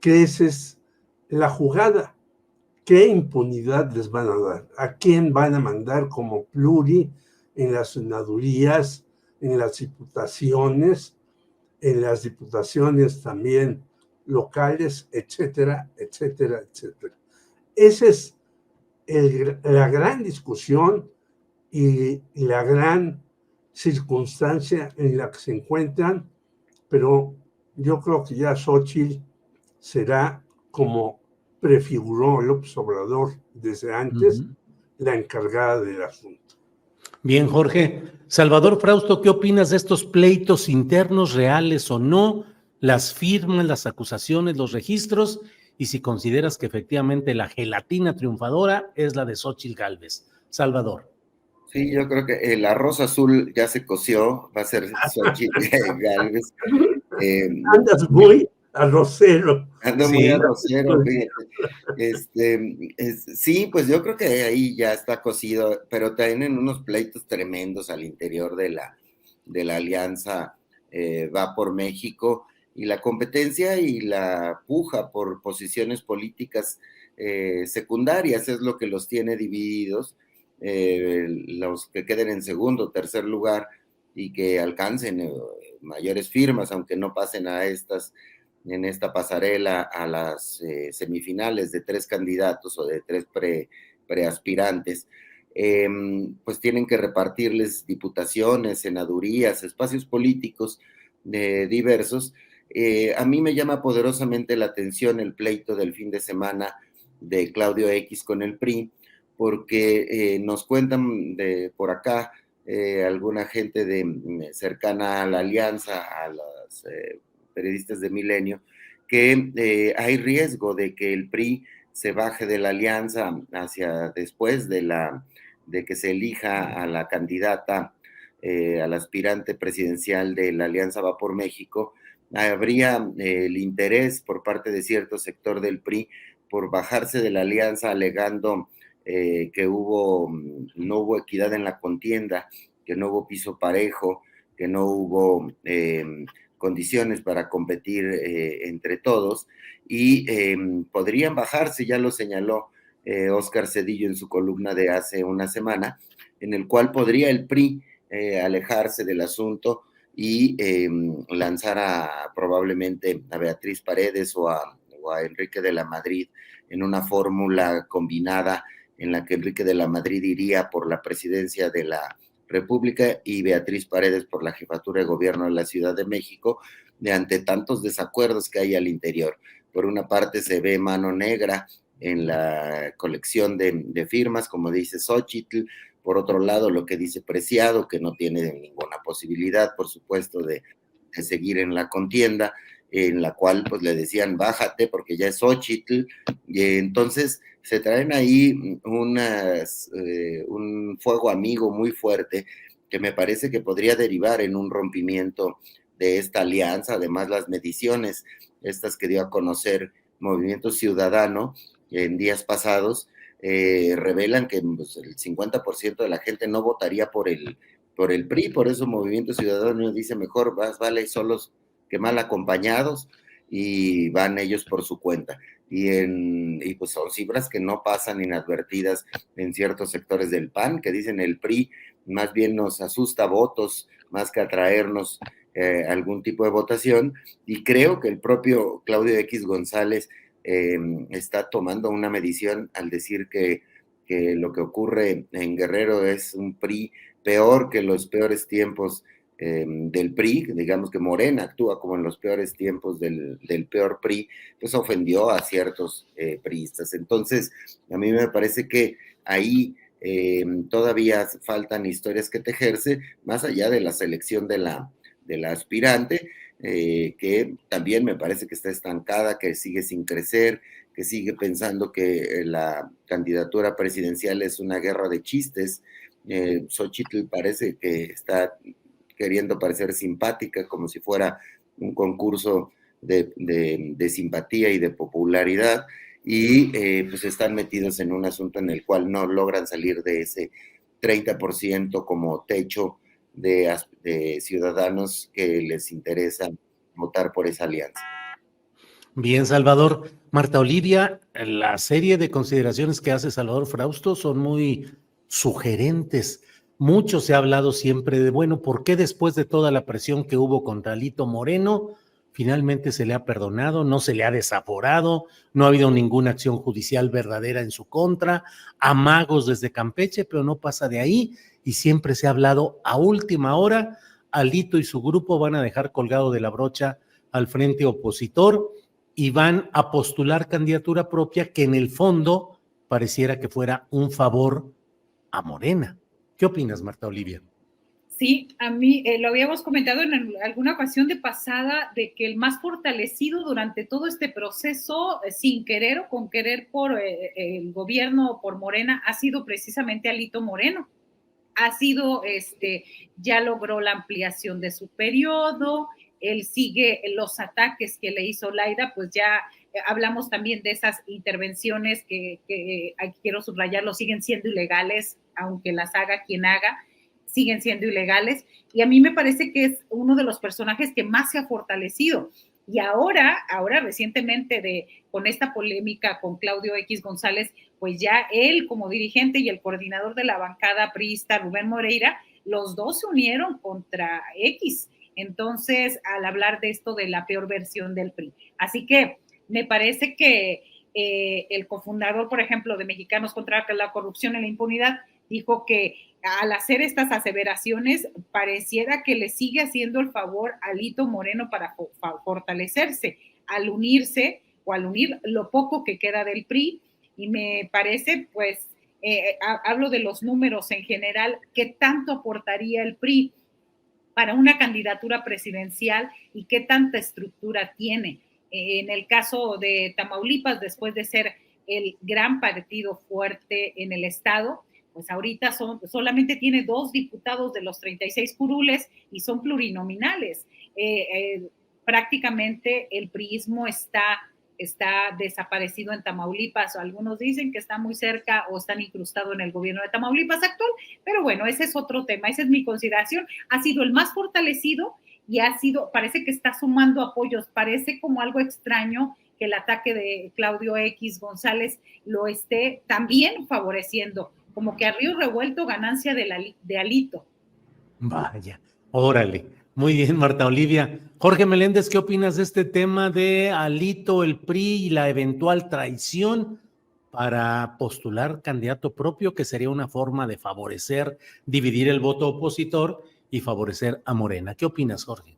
S3: que esa es la jugada. ¿Qué impunidad les van a dar? ¿A quién van a mandar como pluri en las senadurías, en las diputaciones, también locales, etcétera, etcétera, etcétera? Esa es la gran discusión y la gran circunstancia en la que se encuentran, pero yo creo que ya Xóchitl será, como prefiguró López Obrador desde antes, la encargada del asunto.
S1: Bien, Jorge. Salvador Frausto, ¿qué opinas de estos pleitos internos, reales o no? Las firmas, las acusaciones, los registros, y si consideras que efectivamente la gelatina triunfadora es la de Xóchitl Gálvez. Salvador.
S4: Sí, yo creo que el arroz azul ya se coció, va a ser Xóchitl Gálvez.
S3: Andas muy arrocero.
S4: Ando muy arrocero, fíjate. Sí, pues yo creo que ahí ya está cocido, pero tienen unos pleitos tremendos al interior de la alianza Va por México, y la competencia y la puja por posiciones políticas secundarias es lo que los tiene divididos. Los que queden en segundo o tercer lugar y que alcancen mayores firmas, aunque no pasen en esta pasarela a las semifinales de 3 candidatos o de 3 preaspirantes, pues tienen que repartirles diputaciones, senadurías, espacios políticos diversos. A mí me llama poderosamente la atención el pleito del fin de semana de Claudio X con el PRI, porque nos cuentan por acá alguna gente cercana a la alianza, a los periodistas de Milenio, que hay riesgo de que el PRI se baje de la alianza hacia después de que se elija a la candidata, al aspirante presidencial de la Alianza Va por México. Habría el interés por parte de cierto sector del PRI por bajarse de la alianza, alegando que no hubo equidad en la contienda, que no hubo piso parejo, que no hubo condiciones para competir entre todos, y podrían bajarse, ya lo señaló Óscar Cedillo en su columna de hace una semana, en el cual podría el PRI alejarse del asunto y lanzar probablemente a Beatriz Paredes o a Enrique de la Madrid en una fórmula combinada en la que Enrique de la Madrid iría por la presidencia de la República y Beatriz Paredes por la jefatura de gobierno de la Ciudad de México, ante tantos desacuerdos que hay al interior. Por una parte se ve mano negra en la colección de firmas, como dice Xóchitl. Por otro lado, lo que dice Preciado, que no tiene ninguna posibilidad, por supuesto, de seguir en la contienda, en la cual pues le decían bájate porque ya es Xóchitl, y entonces se traen ahí un fuego amigo muy fuerte que me parece que podría derivar en un rompimiento de esta alianza. Además, las mediciones estas que dio a conocer Movimiento Ciudadano en días pasados revelan que pues, el 50% de la gente no votaría por el PRI, por eso Movimiento Ciudadano dice mejor vale solos que mal acompañados, y van ellos por su cuenta. Y pues son cifras que no pasan inadvertidas en ciertos sectores del PAN, que dicen el PRI más bien nos asusta votos más que atraernos algún tipo de votación, y creo que el propio Claudio X González está tomando una medición al decir que lo que ocurre en Guerrero es un PRI peor que los peores tiempos del PRI, digamos que Morena actúa como en los peores tiempos del peor PRI, pues ofendió a ciertos priistas. Entonces, a mí me parece que ahí todavía faltan historias que tejerse, más allá de la selección de la aspirante, que también me parece que está estancada, que sigue sin crecer, que sigue pensando que la candidatura presidencial es una guerra de chistes. Xochitl parece que está queriendo parecer simpática, como si fuera un concurso de simpatía y de popularidad, y pues están metidos en un asunto en el cual no logran salir de ese 30% como techo de ciudadanos que les interesa votar por esa alianza.
S1: Bien, Salvador. Marta Olivia, la serie de consideraciones que hace Salvador Frausto son muy sugerentes. Mucho se ha hablado siempre de, bueno, ¿por qué después de toda la presión que hubo contra Alito Moreno, finalmente se le ha perdonado, no se le ha desaforado, no ha habido ninguna acción judicial verdadera en su contra, amagos desde Campeche, pero no pasa de ahí, y siempre se ha hablado a última hora, Alito y su grupo van a dejar colgado de la brocha al frente opositor y van a postular candidatura propia que en el fondo pareciera que fuera un favor a Morena. ¿Qué opinas, Marta Olivia?
S2: Sí, a mí lo habíamos comentado en alguna ocasión de pasada, de que el más fortalecido durante todo este proceso, sin querer o con querer por el gobierno o por Morena, ha sido precisamente Alito Moreno. Ha sido, ya logró la ampliación de su periodo, él sigue los ataques que le hizo Laida, pues ya hablamos también de esas intervenciones que quiero subrayarlo, siguen siendo ilegales, aunque las haga quien haga, siguen siendo ilegales, y a mí me parece que es uno de los personajes que más se ha fortalecido. Y ahora recientemente con esta polémica con Claudio X González, pues ya él como dirigente y el coordinador de la bancada priista, Rubén Moreira, los dos se unieron contra X. Entonces, al hablar de esto de la peor versión del PRI. Así que me parece que el cofundador, por ejemplo, de Mexicanos contra la Corrupción y la Impunidad, dijo que al hacer estas aseveraciones pareciera que le sigue haciendo el favor a Alito Moreno para fortalecerse, al unirse o al unir lo poco que queda del PRI, y me parece, pues, hablo de los números en general, ¿qué tanto aportaría el PRI para una candidatura presidencial y qué tanta estructura tiene? En el caso de Tamaulipas, después de ser el gran partido fuerte en el estado, pues ahorita solamente tiene 2 diputados de los 36 curules y son plurinominales. Prácticamente el priismo está desaparecido en Tamaulipas. Algunos dicen que está muy cerca o están incrustados en el gobierno de Tamaulipas actual, pero bueno, ese es otro tema, esa es mi consideración. Ha sido el más fortalecido y parece que está sumando apoyos, parece como algo extraño que el ataque de Claudio X González lo esté también favoreciendo, como que a río revuelto ganancia de Alito.
S1: Vaya, órale. Muy bien, Marta Olivia. Jorge Meléndez, ¿qué opinas de este tema de Alito, el PRI y la eventual traición para postular candidato propio, que sería una forma de favorecer, dividir el voto opositor y favorecer a Morena? ¿Qué opinas, Jorge?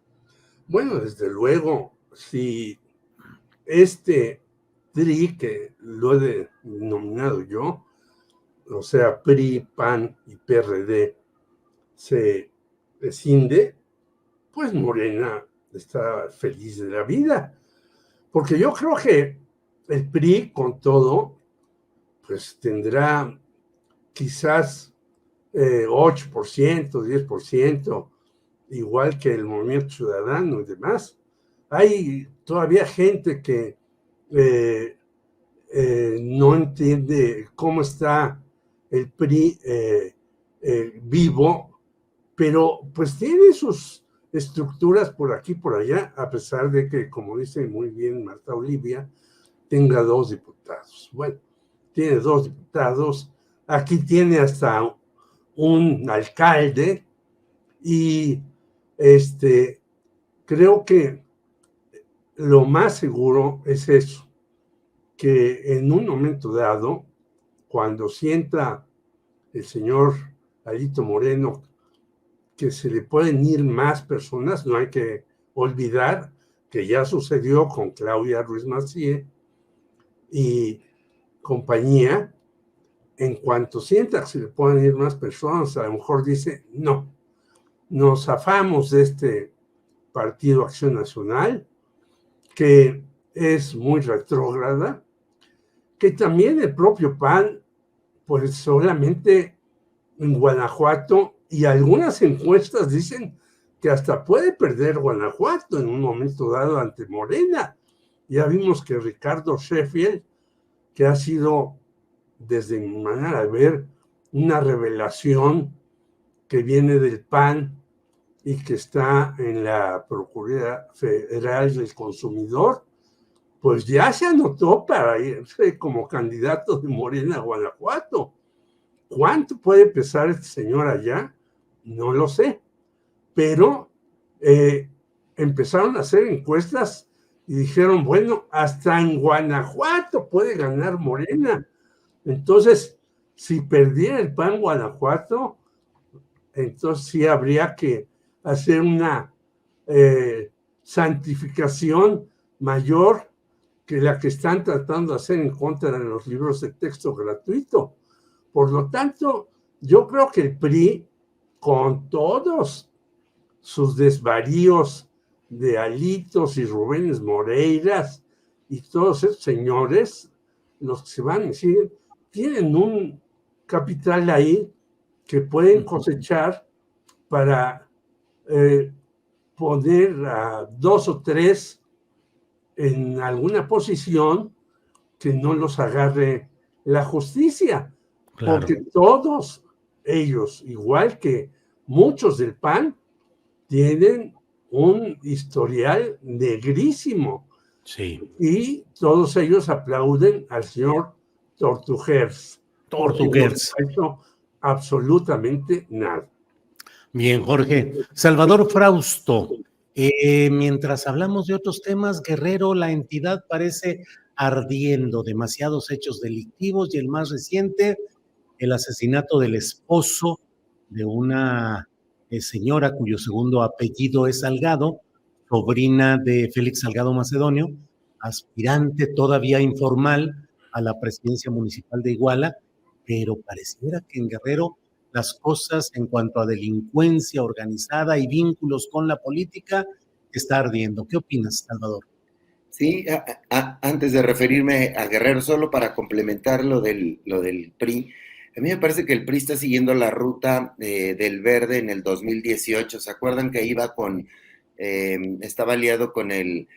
S3: Bueno, desde luego, si este PRI, que lo he denominado yo, o sea, PRI, PAN y PRD, se escinde, pues Morena está feliz de la vida. Porque yo creo que el PRI, con todo, pues tendrá quizás 8%, 10%, igual que el Movimiento Ciudadano y demás. Hay todavía gente que no entiende cómo está el PRI vivo, pero pues tiene sus estructuras por aquí y por allá, a pesar de que, como dice muy bien Marta Olivia, tenga 2 diputados. Bueno, tiene 2 diputados, aquí tiene hasta un alcalde, y creo que lo más seguro es eso, que en un momento dado, cuando sienta el señor Alito Moreno que se le pueden ir más personas, no hay que olvidar que ya sucedió con Claudia Ruiz Massieu y compañía. En cuanto sienta que se le pueden ir más personas, a lo mejor dice, no, nos zafamos de este Partido Acción Nacional, que es muy retrógrada, que también el propio PAN, pues solamente en Guanajuato, y algunas encuestas dicen que hasta puede perder Guanajuato en un momento dado ante Morena. Ya vimos que Ricardo Sheffield, que ha sido, desde mi manera de ver, una revelación que viene del PAN y que está en la Procuraduría Federal del Consumidor, pues ya se anotó para irse como candidato de Morena a Guanajuato. ¿Cuánto puede pesar este señor allá? No lo sé, pero empezaron a hacer encuestas y dijeron, bueno, hasta en Guanajuato puede ganar Morena. Entonces, si perdiera el PAN Guanajuato, entonces sí habría que hacer una santificación mayor que la que están tratando de hacer en contra de los libros de texto gratuito. Por lo tanto, yo creo que el PRI, con todos sus desvaríos de Alitos y Rubénes Moreiras y todos esos señores, los que se van a decir, tienen un capital ahí que pueden cosechar para poner a 2 o 3 en alguna posición que no los agarre la justicia. Claro. Porque todos ellos, igual que muchos del PAN, tienen un historial negrísimo.
S1: Sí.
S3: Y todos ellos aplauden al señor Tortugers.
S1: Tortugers.
S3: No absolutamente nada.
S1: Bien, Jorge. Salvador Frausto, mientras hablamos de otros temas, Guerrero, la entidad parece ardiendo, demasiados hechos delictivos y el más reciente, el asesinato del esposo de una señora cuyo segundo apellido es Salgado, sobrina de Félix Salgado Macedonio, aspirante todavía informal a la presidencia municipal de Iguala, pero pareciera que en Guerrero las cosas en cuanto a delincuencia organizada y vínculos con la política está ardiendo. ¿Qué opinas, Salvador?
S4: Sí, antes de referirme a Guerrero, solo para complementar lo del PRI, a mí me parece que el PRI está siguiendo la ruta del Verde en el 2018. ¿Se acuerdan que iba estaba aliado con el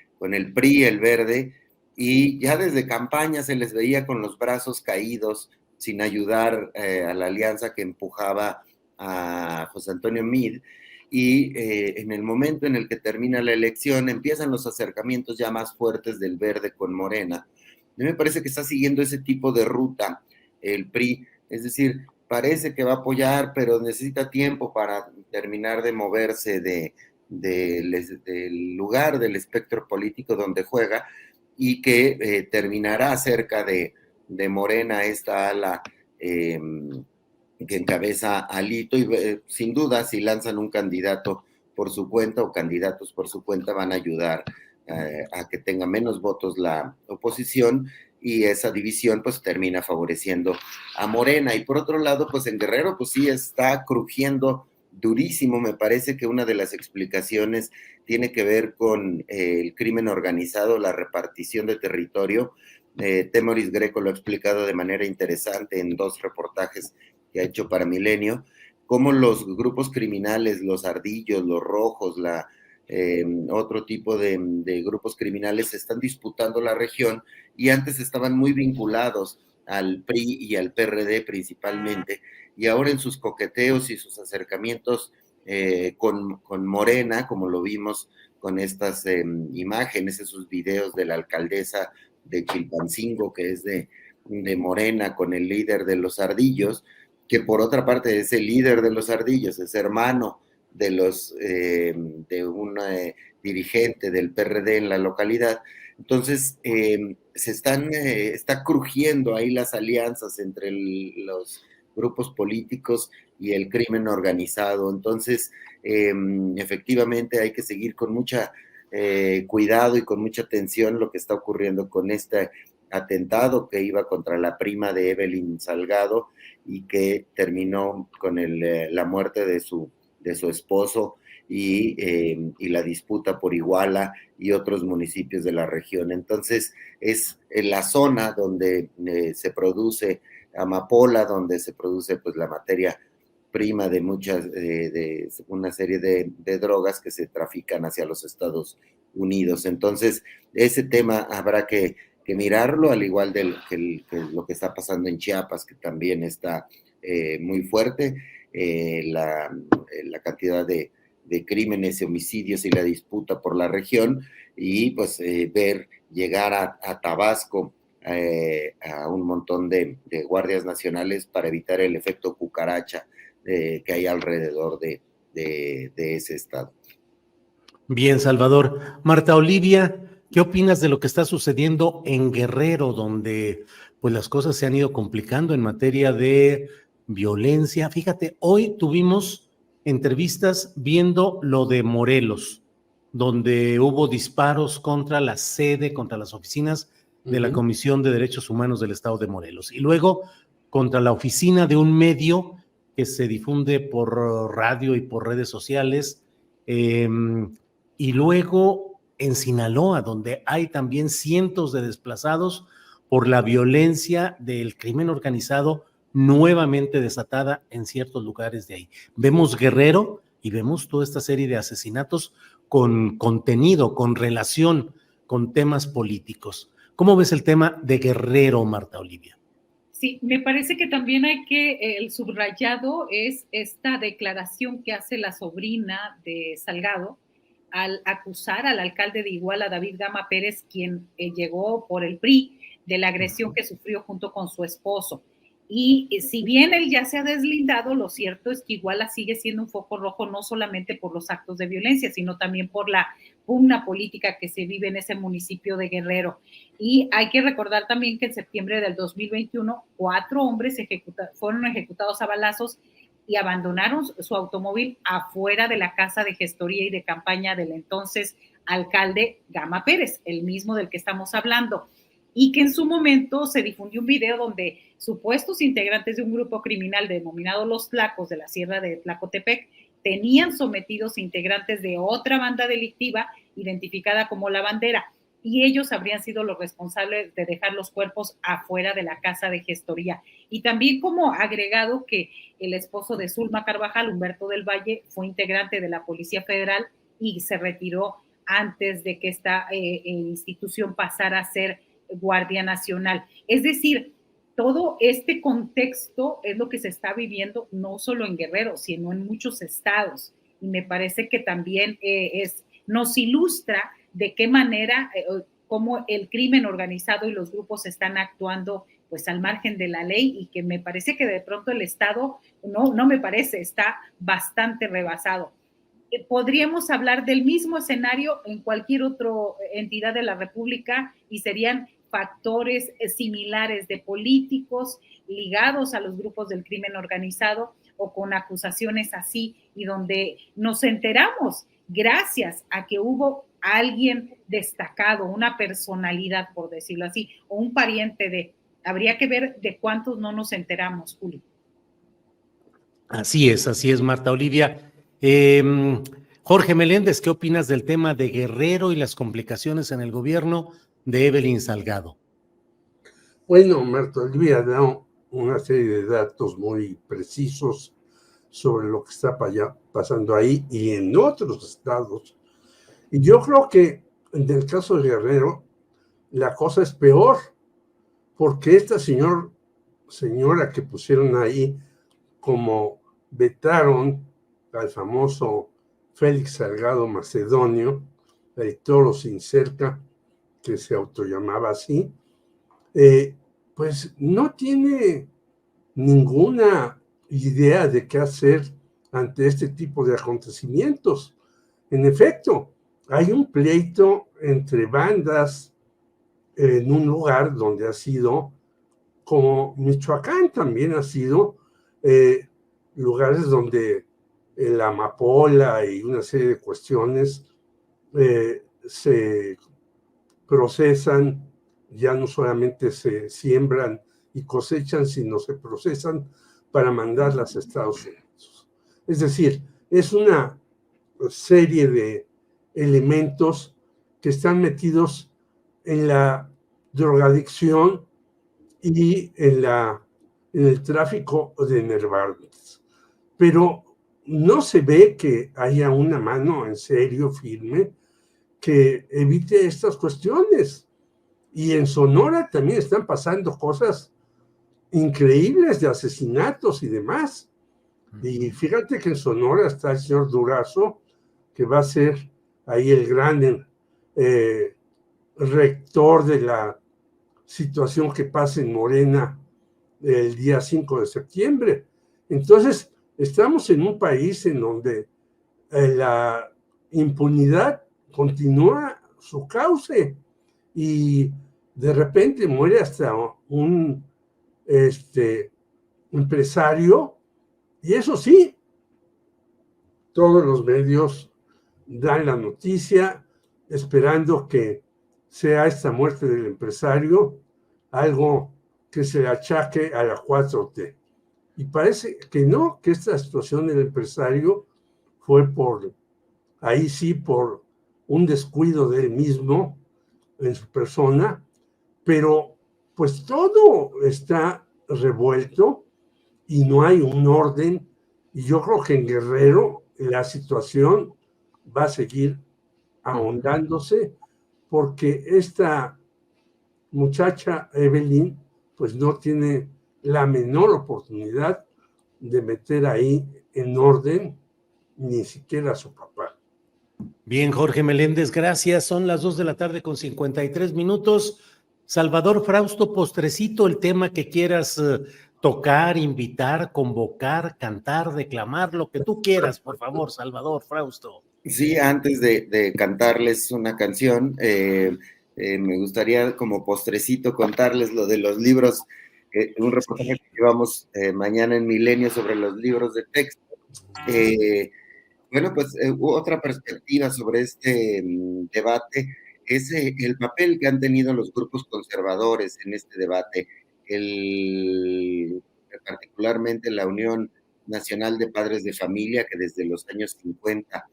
S4: PRI, el Verde, y ya desde campaña se les veía con los brazos caídos, sin ayudar a la alianza que empujaba a José Antonio Meade? Y en el momento en el que termina la elección empiezan los acercamientos ya más fuertes del Verde con Morena. A mí me parece que está siguiendo ese tipo de ruta el PRI, es decir, parece que va a apoyar, pero necesita tiempo para terminar de moverse del lugar del espectro político donde juega, y que terminará cerca de Morena, esta ala que encabeza Alito, y sin duda si lanzan un candidato por su cuenta o candidatos por su cuenta van a ayudar a que tenga menos votos la oposición, y esa división pues termina favoreciendo a Morena. Y por otro lado, pues en Guerrero pues sí está crujiendo durísimo. Me parece que una de las explicaciones tiene que ver con el crimen organizado, la repartición de territorio. Temoris Greco lo ha explicado de manera interesante en 2 reportajes que ha hecho para Milenio, cómo los grupos criminales, los ardillos, los rojos, otro tipo de grupos criminales se están disputando la región, y antes estaban muy vinculados al PRI y al PRD principalmente, y ahora en sus coqueteos y sus acercamientos con Morena, como lo vimos con estas imágenes, esos videos de la alcaldesa de Chilpancingo, que es de Morena, con el líder de los ardillos, que por otra parte es el líder de los ardillos, es hermano de un dirigente del PRD en la localidad. Entonces, está crujiendo ahí las alianzas entre los grupos políticos y el crimen organizado. Entonces, efectivamente hay que seguir con mucha cuidado y con mucha atención lo que está ocurriendo con este atentado que iba contra la prima de Evelyn Salgado y que terminó con la muerte de su esposo y la disputa por Iguala y otros municipios de la región. Entonces, es en la zona donde se produce amapola, donde se produce pues la materia prima de una serie de drogas que se trafican hacia los Estados Unidos. Entonces, ese tema habrá que mirarlo, al igual que lo que está pasando en Chiapas, que también está muy fuerte, la cantidad de crímenes y homicidios y la disputa por la región, y pues ver llegar a Tabasco a un montón de guardias nacionales para evitar el efecto cucaracha que hay alrededor de ese estado.
S1: Bien, Salvador. Marta Olivia, ¿qué opinas de lo que está sucediendo en Guerrero, donde pues las cosas se han ido complicando en materia de violencia? Fíjate, hoy tuvimos entrevistas viendo lo de Morelos, donde hubo disparos contra la sede, contra las oficinas de la Comisión de Derechos Humanos del Estado de Morelos, y luego contra la oficina de un medio que se difunde por radio y por redes sociales, y luego en Sinaloa, donde hay también cientos de desplazados por la violencia del crimen organizado nuevamente desatada en ciertos lugares de ahí. Vemos Guerrero y vemos toda esta serie de asesinatos con contenido, con relación, con temas políticos. ¿Cómo ves el tema de Guerrero, Marta Olivia?
S2: Sí, me parece que también hay que, el subrayado es esta declaración que hace la sobrina de Salgado al acusar al alcalde de Iguala, David Gama Pérez, quien llegó por el PRI, de la agresión que sufrió junto con su esposo. Y si bien él ya se ha deslindado, lo cierto es que Iguala sigue siendo un foco rojo, no solamente por los actos de violencia, sino también por la pugna política que se vive en ese municipio de Guerrero. Y hay que recordar también que en septiembre del 2021, 4 hombres fueron ejecutados a balazos y abandonaron su automóvil afuera de la casa de gestoría y de campaña del entonces alcalde Gama Pérez, el mismo del que estamos hablando, y que en su momento se difundió un video donde supuestos integrantes de un grupo criminal denominado Los Tlacos de la Sierra de Tlacotepec tenían sometidos integrantes de otra banda delictiva identificada como La Bandera, y ellos habrían sido los responsables de dejar los cuerpos afuera de la casa de gestoría. Y también como agregado que el esposo de Zulma Carvajal, Humberto del Valle, fue integrante de la Policía Federal y se retiró antes de que esta institución pasara a ser Guardia Nacional. Es decir, todo este contexto es lo que se está viviendo no solo en Guerrero, sino en muchos estados. Y me parece que también nos ilustra de qué manera, cómo el crimen organizado y los grupos están actuando pues al margen de la ley, y que me parece que de pronto el Estado, no me parece, está bastante rebasado. Podríamos hablar del mismo escenario en cualquier otra entidad de la República y serían factores similares de políticos ligados a los grupos del crimen organizado o con acusaciones así, y donde nos enteramos gracias a que hubo alguien destacado, una personalidad, por decirlo así, o un pariente de. Habría que ver de cuántos no nos enteramos, Julio.
S1: Así es, Marta Olivia. Jorge Meléndez, ¿qué opinas del tema de Guerrero y las complicaciones en el gobierno de Evelyn Salgado?
S3: Bueno, Marta Olivia da una serie de datos muy precisos sobre lo que está pasando ahí y en otros estados. Y yo creo que en el caso de Guerrero, la cosa es peor, porque esta señora que pusieron ahí, como vetaron al famoso Félix Salgado Macedonio, el toro sin cerca, que se autollamaba así, pues no tiene ninguna idea de qué hacer ante este tipo de acontecimientos. En efecto, hay un pleito entre bandas en un lugar donde ha sido, como Michoacán también ha sido, lugares donde la amapola y una serie de cuestiones se procesan, ya no solamente se siembran y cosechan, sino se procesan para mandarlas a Estados Unidos. Es decir, es una serie de elementos que están metidos en la drogadicción y en el tráfico de enervantes. Pero no se ve que haya una mano en serio, firme, que evite estas cuestiones. Y en Sonora también están pasando cosas increíbles de asesinatos y demás. Y fíjate que en Sonora está el señor Durazo, que va a ser ahí el gran rector de la situación que pasa en Morena el día 5 de septiembre. Entonces, estamos en un país en donde la impunidad continúa su cauce y de repente muere hasta un empresario, y eso sí, todos los medios dan la noticia esperando que sea esta muerte del empresario algo que se le achaque a la 4T. Y parece que no, que esta situación del empresario fue ahí sí, por un descuido de él mismo en su persona, pero pues todo está revuelto y no hay un orden, y yo creo que en Guerrero la situación va a seguir ahondándose, porque esta muchacha Evelyn pues no tiene la menor oportunidad de meter ahí en orden ni siquiera a su papá.
S1: Bien, Jorge Meléndez, gracias. Son las 2:53 p.m. Salvador Frausto, postrecito, el tema que quieras tocar, invitar, convocar, cantar, declamar, lo que tú quieras, por favor, Salvador Frausto.
S4: Sí, antes de cantarles una canción, me gustaría como postrecito contarles lo de los libros, un reportaje que llevamos mañana en Milenio sobre los libros de texto. Bueno, pues otra perspectiva sobre este debate es el papel que han tenido los grupos conservadores en este debate, particularmente la Unión Nacional de Padres de Familia, que desde los años 50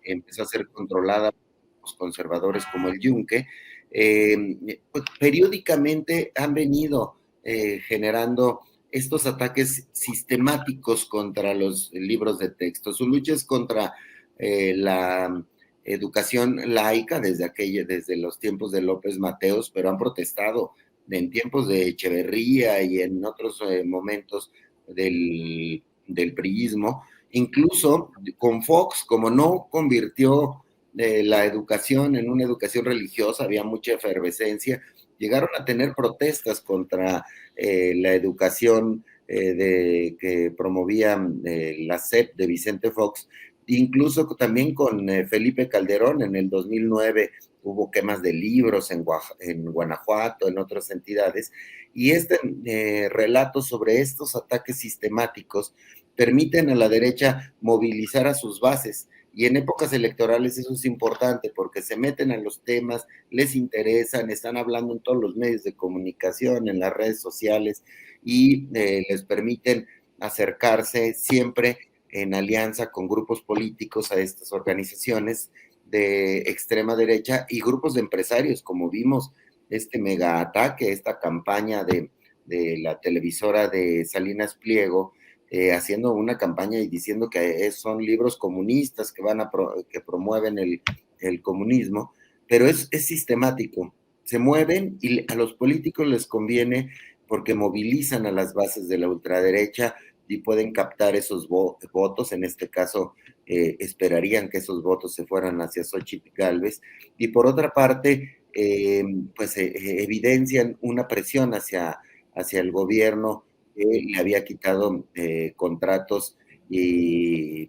S4: empezó a ser controlada por los conservadores como el Yunque. Pues, periódicamente han venido generando estos ataques sistemáticos contra los libros de texto. Su lucha es contra la educación laica desde los tiempos de López Mateos, pero han protestado en tiempos de Echeverría y en otros momentos del priismo. Incluso con Fox, como no convirtió la educación en una educación religiosa, había mucha efervescencia, llegaron a tener protestas contra la educación que promovía la SEP de Vicente Fox, incluso también con Felipe Calderón. En el 2009 hubo quemas de libros en Guanajuato, en otras entidades, y este relato sobre estos ataques sistemáticos permiten a la derecha movilizar a sus bases, y en épocas electorales eso es importante porque se meten a los temas, les interesan, están hablando en todos los medios de comunicación, en las redes sociales, y les permiten acercarse siempre en alianza con grupos políticos a estas organizaciones de extrema derecha y grupos de empresarios, como vimos este mega ataque, esta campaña de la televisora de Salinas Pliego, haciendo una campaña y diciendo que son libros comunistas que promueven el comunismo, pero es sistemático. Se mueven y a los políticos les conviene porque movilizan a las bases de la ultraderecha y pueden captar esos votos. En este caso, esperarían que esos votos se fueran hacia Xochitl Gálvez, y por otra parte, pues evidencian una presión hacia el gobierno, que le había quitado contratos y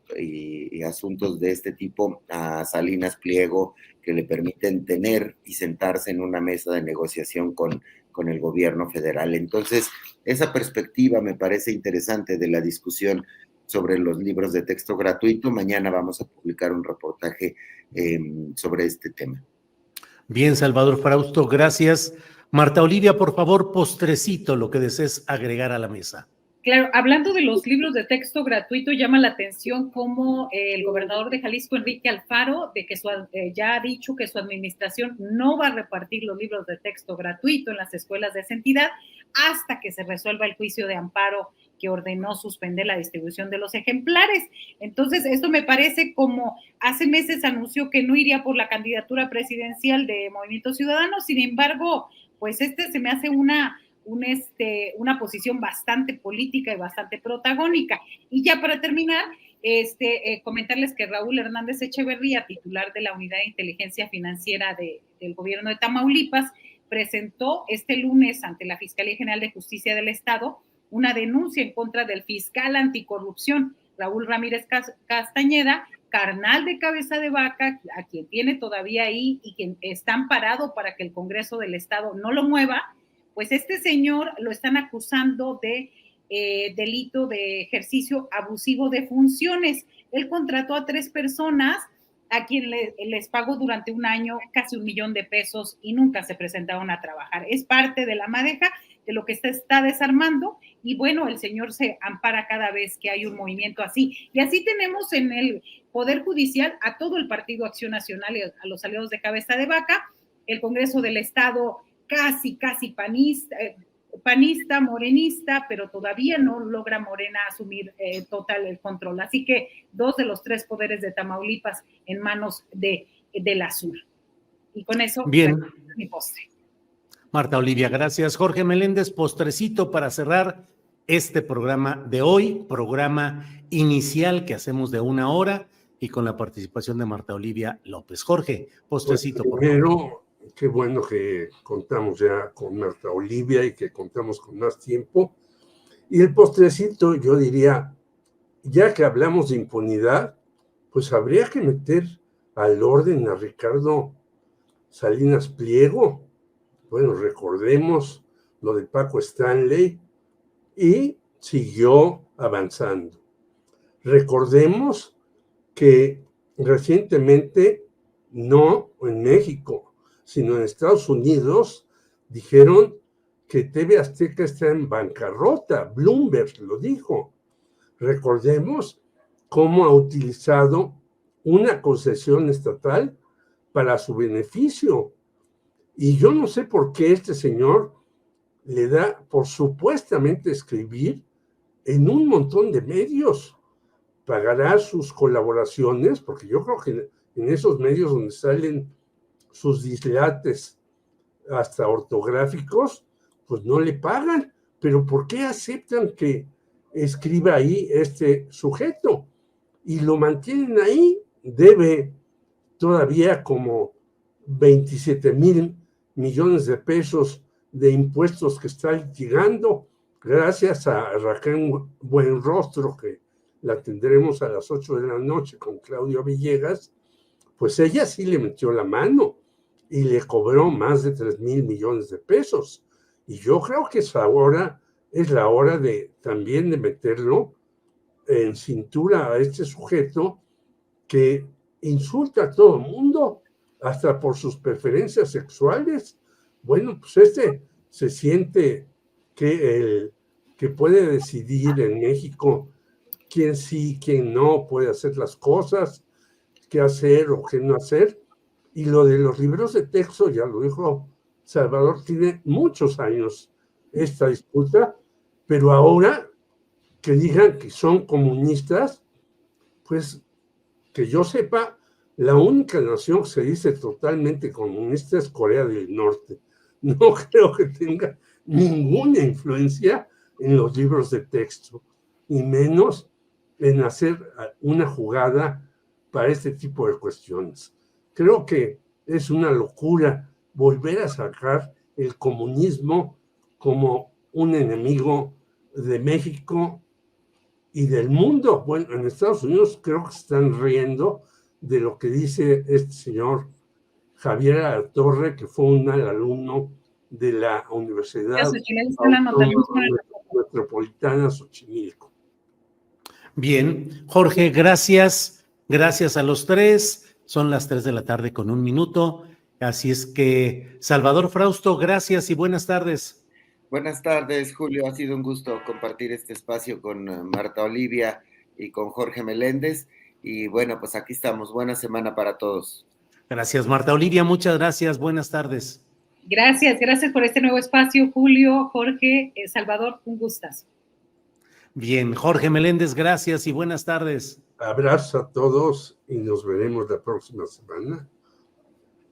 S4: asuntos de este tipo a Salinas Pliego, que le permiten tener y sentarse en una mesa de negociación con el gobierno federal. Entonces, esa perspectiva me parece interesante de la discusión sobre los libros de texto gratuito. Mañana vamos a publicar un reportaje sobre este tema.
S1: Bien, Salvador Frausto, gracias. Marta Olivia, por favor, postrecito, lo que desees agregar a la mesa.
S2: Claro, hablando de los libros de texto gratuito, llama la atención cómo el gobernador de Jalisco, Enrique Alfaro, ya ha dicho que su administración no va a repartir los libros de texto gratuito en las escuelas de esa entidad hasta que se resuelva el juicio de amparo que ordenó suspender la distribución de los ejemplares. Entonces, esto me parece como hace meses anunció que no iría por la candidatura presidencial de Movimiento Ciudadano, sin embargo, pues se me hace una posición bastante política y bastante protagónica. Y ya para terminar, comentarles que Raúl Hernández Echeverría, titular de la Unidad de Inteligencia Financiera del gobierno de Tamaulipas, presentó este lunes ante la Fiscalía General de Justicia del Estado una denuncia en contra del fiscal anticorrupción, Raúl Ramírez Castañeda, carnal de Cabeza de Vaca, a quien tiene todavía ahí y quien está amparado para que el Congreso del Estado no lo mueva. Pues este señor lo están acusando de delito de ejercicio abusivo de funciones. Él contrató a 3 personas a quien les pagó durante un año casi $1 millón y nunca se presentaron a trabajar. Es parte de la madeja de lo que se está desarmando y bueno, el señor se ampara cada vez que hay un movimiento así. Y así tenemos en el Poder Judicial a todo el Partido Acción Nacional y a los aliados de Cabeza de Vaca, el Congreso del Estado casi panista, morenista, pero todavía no logra Morena asumir total el control. Así que 2 de los 3 poderes de Tamaulipas en manos del Azul. Y con eso,
S1: bien,
S2: mi postre.
S1: Marta Olivia, gracias. Jorge Meléndez, postrecito para cerrar este programa de hoy, programa inicial que hacemos de 1 hora y con la participación de Marta Olivia López. Jorge, postrecito,
S3: pues primero, por favor. Qué bueno que contamos ya con Marta Olivia y que contamos con más tiempo. Y el postrecito, yo diría, ya que hablamos de impunidad, pues habría que meter al orden a Ricardo Salinas Pliego. Bueno, recordemos lo de Paco Stanley y siguió avanzando. Recordemos que recientemente, no en México, sino en Estados Unidos, dijeron que TV Azteca está en bancarrota. Bloomberg lo dijo. Recordemos cómo ha utilizado una concesión estatal para su beneficio. Y yo no sé por qué este señor le da por supuestamente escribir en un montón de medios. Pagará sus colaboraciones, porque yo creo que en esos medios donde salen sus dislates hasta ortográficos, pues no le pagan. Pero ¿por qué aceptan que escriba ahí este sujeto? Y lo mantienen ahí. Debe todavía como 27,000 millones de pesos de impuestos que está litigando, gracias a Raquel Buenrostro, que la tendremos a las 8 de la noche con Claudio Villegas. Pues ella sí le metió la mano y le cobró más de 3,000 millones de pesos. Y yo creo que ahora es la hora también de meterlo en cintura a este sujeto que insulta a todo el mundo, hasta por sus preferencias sexuales. Bueno, pues se siente que puede decidir en México quién sí, quién no puede hacer las cosas, qué hacer o qué no hacer. Y lo de los libros de texto, ya lo dijo Salvador, tiene muchos años esta disputa, pero ahora que digan que son comunistas, pues que yo sepa, la única nación que se dice totalmente comunista es Corea del Norte. No creo que tenga ninguna influencia en los libros de texto, y menos en hacer una jugada para este tipo de cuestiones. Creo que es una locura volver a sacar el comunismo como un enemigo de México y del mundo. Bueno, en Estados Unidos creo que se están riendo de lo que dice este señor Javier Alatorre, que fue un alumno de la Universidad Metropolitana Xochimilco.
S1: Bien, Jorge, gracias. Gracias a los 3. Son las 3 de la tarde con 1 minuto. Así es que, Salvador Frausto, gracias y buenas tardes.
S4: Buenas tardes, Julio. Ha sido un gusto compartir este espacio con Marta Olivia y con Jorge Meléndez. Y bueno, pues aquí estamos. Buena semana para todos.
S1: Gracias, Marta Olivia, muchas gracias, buenas tardes.
S2: Gracias por este nuevo espacio, Julio, Jorge, Salvador, un gustazo.
S1: Bien, Jorge Meléndez, gracias y buenas tardes.
S3: Abrazo a todos y nos veremos la próxima semana